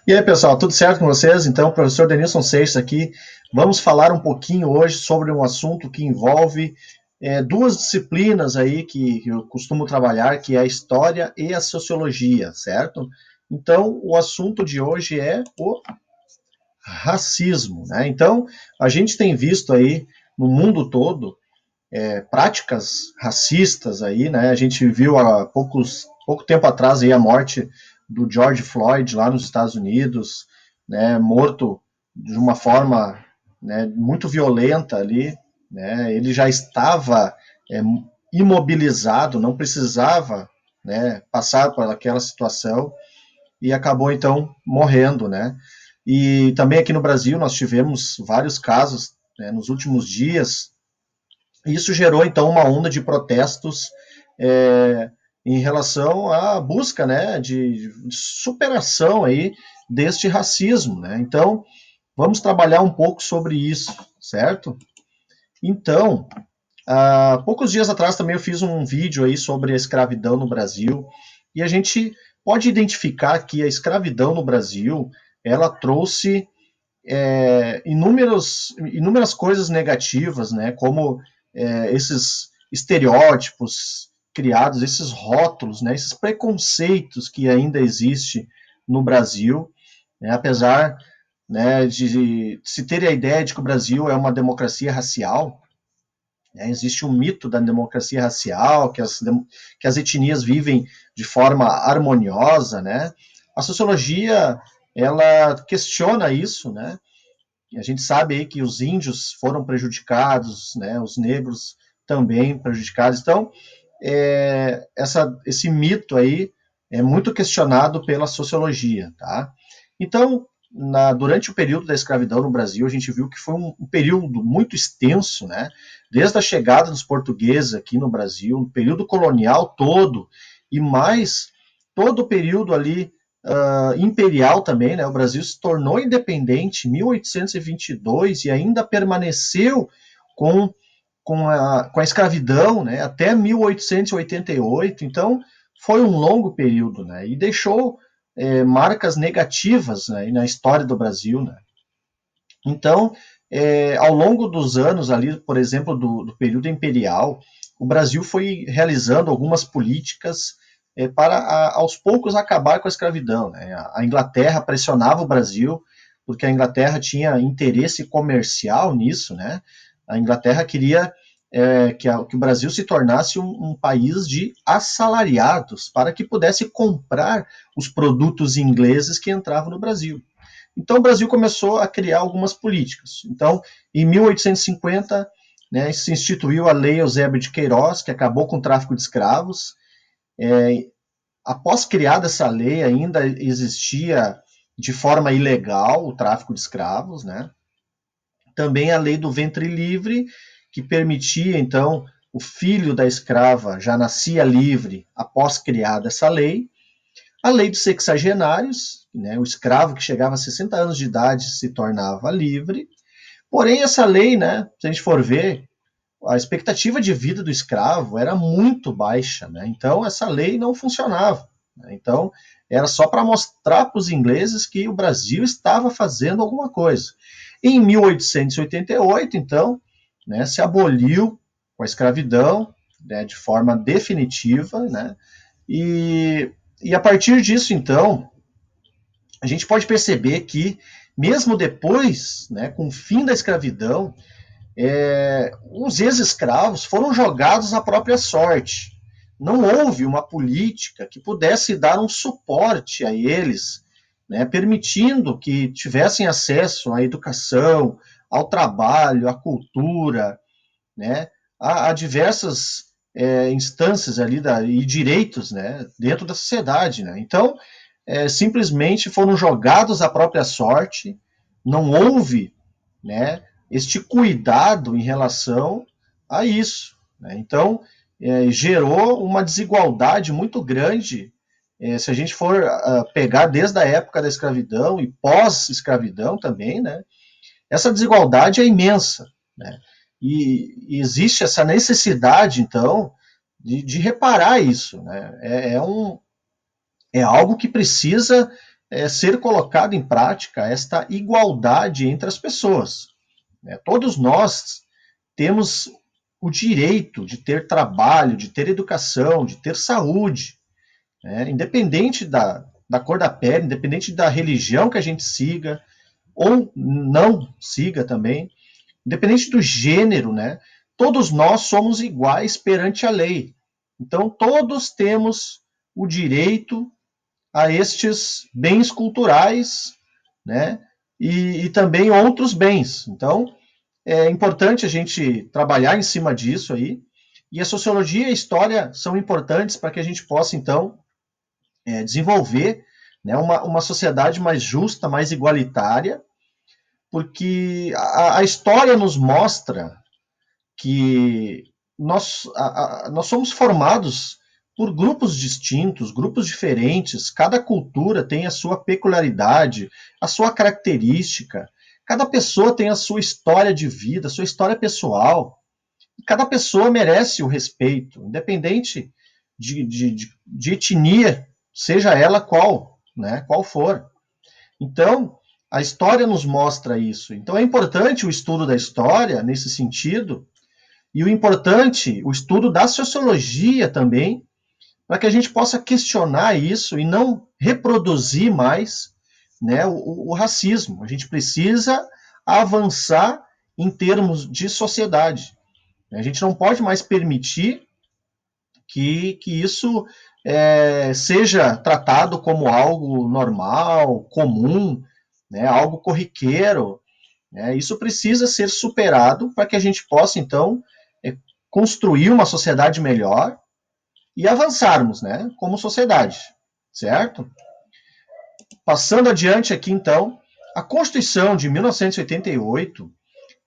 E aí, pessoal, tudo certo com vocês? Então, professor Denilson Seixas aqui. Vamos falar um pouquinho hoje sobre um assunto que envolve duas disciplinas aí que eu costumo trabalhar, que é a história e a sociologia, certo? Então, o assunto de hoje é o racismo, né? Então, a gente tem visto aí no mundo todo práticas racistas aí, né? A gente viu há pouco tempo atrás aí a morte do George Floyd lá nos Estados Unidos, né? Morto de uma forma, né, muito violenta ali, né? Ele já estava é, imobilizado, não precisava, né, passar por aquela situação e acabou então morrendo, né? E também aqui no Brasil nós tivemos vários casos, né, nos últimos dias. Isso gerou, então, uma onda de protestos em relação à busca, né, de superação aí deste racismo, né? Então, vamos trabalhar um pouco sobre isso, certo? Então, há poucos dias atrás também eu fiz um vídeo aí sobre a escravidão no Brasil e a gente pode identificar que a escravidão no Brasil, ela trouxe inúmeras coisas negativas, né? Como esses estereótipos criados, esses rótulos, né? Esses preconceitos que ainda existem no Brasil, né? Apesar, né, de se ter a ideia de que o Brasil é uma democracia racial, né? Existe um mito da democracia racial, que as etnias vivem de forma harmoniosa, né? A sociologia ela questiona isso, né? A gente sabe aí que os índios foram prejudicados, né, os negros também prejudicados. Então, esse mito aí é muito questionado pela sociologia, tá? Então, durante o período da escravidão no Brasil, a gente viu que foi um período muito extenso, né? Desde a chegada dos portugueses aqui no Brasil, um período colonial todo, e mais todo o período ali imperial também, né? O Brasil se tornou independente em 1822 e ainda permaneceu com, com a escravidão, né? Até 1888. Então, foi um longo período, né? E deixou marcas negativas, né, na história do Brasil, né? Então, ao longo dos anos ali, por exemplo, do período imperial, o Brasil foi realizando algumas políticas para, aos poucos, acabar com a escravidão, né? A Inglaterra pressionava o Brasil, porque a Inglaterra tinha interesse comercial nisso, né? A Inglaterra queria que o Brasil se tornasse um país de assalariados, para que pudesse comprar os produtos ingleses que entravam no Brasil. Então o Brasil começou a criar algumas políticas. Então, em 1850, né, se instituiu a Lei Eusébio de Queiroz, que acabou com o tráfico de escravos. Após criada essa lei, ainda existia de forma ilegal o tráfico de escravos, né? Também a Lei do Ventre Livre, que permitia, então, o filho da escrava já nascia livre após criada essa lei. A lei dos sexagenários, né, o escravo que chegava a 60 anos de idade se tornava livre. Porém, essa lei, né, se a gente for ver, a expectativa de vida do escravo era muito baixa, né? Então essa lei não funcionava, né? Então era só para mostrar para os ingleses que o Brasil estava fazendo alguma coisa. Em 1888, então, né, se aboliu a escravidão, né, de forma definitiva, né? E, e a partir disso, então, a gente pode perceber que mesmo depois, né, com o fim da escravidão, os ex-escravos foram jogados à própria sorte. Não houve uma política que pudesse dar um suporte a eles, né, permitindo que tivessem acesso à educação, ao trabalho, à cultura, né, a diversas instâncias ali e direitos, né, dentro da sociedade. Né? Então, simplesmente foram jogados à própria sorte, não houve, né, este cuidado em relação a isso. Né? Então, gerou uma desigualdade muito grande. Se a gente for pegar desde a época da escravidão e pós-escravidão também, né, essa desigualdade é imensa. Né? E existe essa necessidade, então, de reparar isso. Né? É algo que precisa ser colocado em prática esta igualdade entre as pessoas. Todos nós temos o direito de ter trabalho, de ter educação, de ter saúde, independente da cor da pele, independente da religião que a gente siga, ou não siga também, independente do gênero, né? Todos nós somos iguais perante a lei. Então, todos temos o direito a estes bens culturais, né? E também outros bens. Então, é importante a gente trabalhar em cima disso aí. E a sociologia e a história são importantes para que a gente possa, então, desenvolver, né, uma sociedade mais justa, mais igualitária, porque a história nos mostra que nós somos formados por grupos distintos, grupos diferentes, cada cultura tem a sua peculiaridade, a sua característica, cada pessoa tem a sua história de vida, a sua história pessoal, e cada pessoa merece o respeito, independente de etnia, seja ela qual, né, qual for. Então, a história nos mostra isso. Então, é importante o estudo da história nesse sentido, e o importante, o estudo da sociologia também, para que a gente possa questionar isso e não reproduzir mais, né, o racismo. A gente precisa avançar em termos de sociedade. A gente não pode mais permitir que isso seja tratado como algo normal, comum, né, algo corriqueiro. Né? Isso precisa ser superado para que a gente possa, então, construir uma sociedade melhor e avançarmos, né, como sociedade, certo? Passando adiante aqui, então, a Constituição de 1988,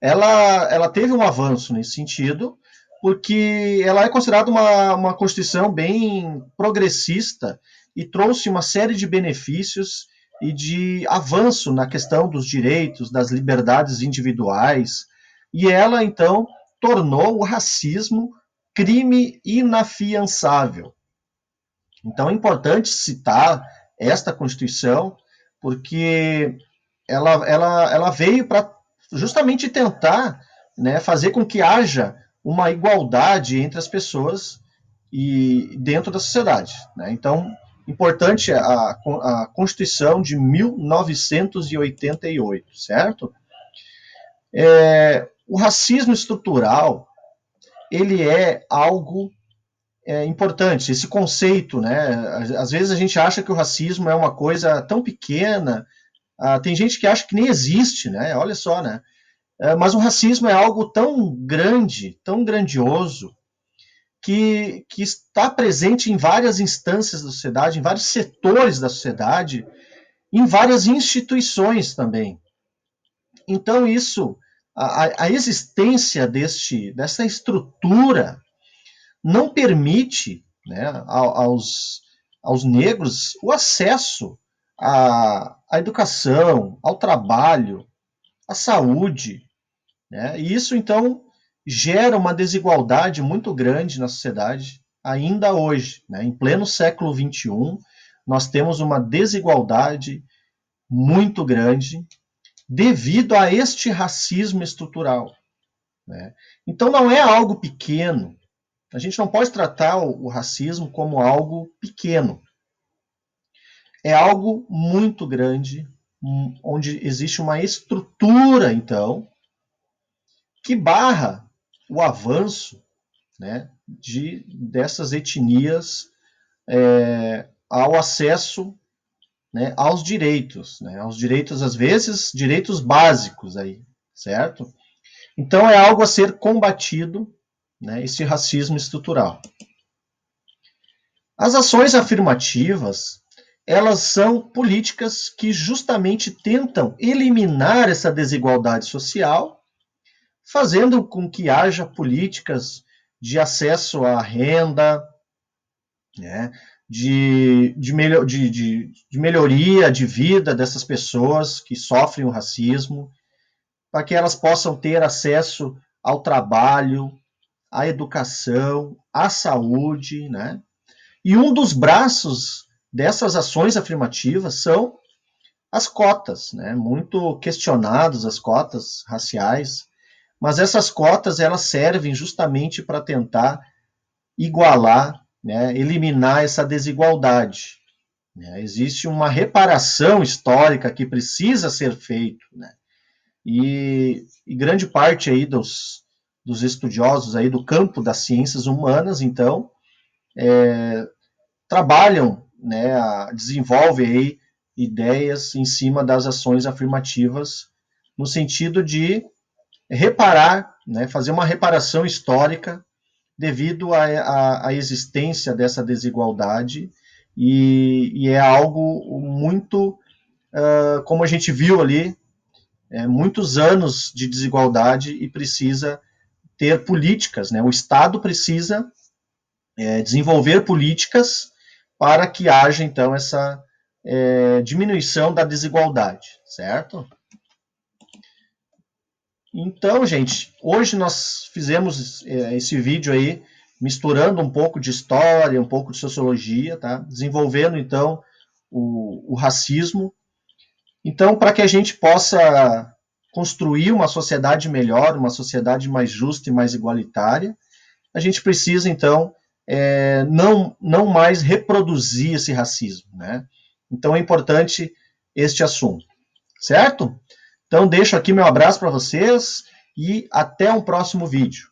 ela teve um avanço nesse sentido, porque ela é considerada uma Constituição bem progressista e trouxe uma série de benefícios e de avanço na questão dos direitos, das liberdades individuais, e ela, então, tornou o racismo crime inafiançável. Então é importante citar esta Constituição, porque ela veio para justamente tentar, né, fazer com que haja uma igualdade entre as pessoas e dentro da sociedade. Né? Então, importante a Constituição de 1988, certo? O racismo estrutural, ele é algo importante, esse conceito, né? Às vezes a gente acha que o racismo é uma coisa tão pequena, tem gente que acha que nem existe, né? Olha só, né? Mas o racismo é algo tão grande, tão grandioso, que está presente em várias instâncias da sociedade, em vários setores da sociedade, em várias instituições também. Então, isso, a existência dessa estrutura não permite, né, aos negros o acesso à educação, ao trabalho, à saúde. Né? E isso, então, gera uma desigualdade muito grande na sociedade, ainda hoje. Né? Em pleno século XXI, nós temos uma desigualdade muito grande devido a este racismo estrutural. Né? Então, não é algo pequeno. A gente não pode tratar o racismo como algo pequeno. É algo muito grande, onde existe uma estrutura, então, que barra o avanço, né, dessas etnias ao acesso, né, aos direitos, né, aos direitos, às vezes, direitos básicos aí, certo? Então é algo a ser combatido, né, esse racismo estrutural. As ações afirmativas, elas são políticas que justamente tentam eliminar essa desigualdade social, fazendo com que haja políticas de acesso à renda, né, de melhoria de vida dessas pessoas que sofrem o racismo, para que elas possam ter acesso ao trabalho, à educação, à saúde, né? E um dos braços dessas ações afirmativas são as cotas, né? Muito questionadas as cotas raciais, mas essas cotas elas servem justamente para tentar igualar, né? Eliminar essa desigualdade. Né? Existe uma reparação histórica que precisa ser feita, né? E grande parte aí dos estudiosos aí do campo das ciências humanas, então, trabalham, né, desenvolvem aí ideias em cima das ações afirmativas no sentido de reparar, né, fazer uma reparação histórica devido à existência dessa desigualdade e é algo muito, como a gente viu ali, muitos anos de desigualdade e precisa ter políticas, né? O Estado precisa desenvolver políticas para que haja, então, essa diminuição da desigualdade, certo? Então, gente, hoje nós fizemos esse vídeo aí, misturando um pouco de história, um pouco de sociologia, tá? Desenvolvendo, então, o racismo. Então, para que a gente possa construir uma sociedade melhor, uma sociedade mais justa e mais igualitária, a gente precisa, então, não mais reproduzir esse racismo, né? Então é importante este assunto, certo? Então deixo aqui meu abraço para vocês e até um próximo vídeo.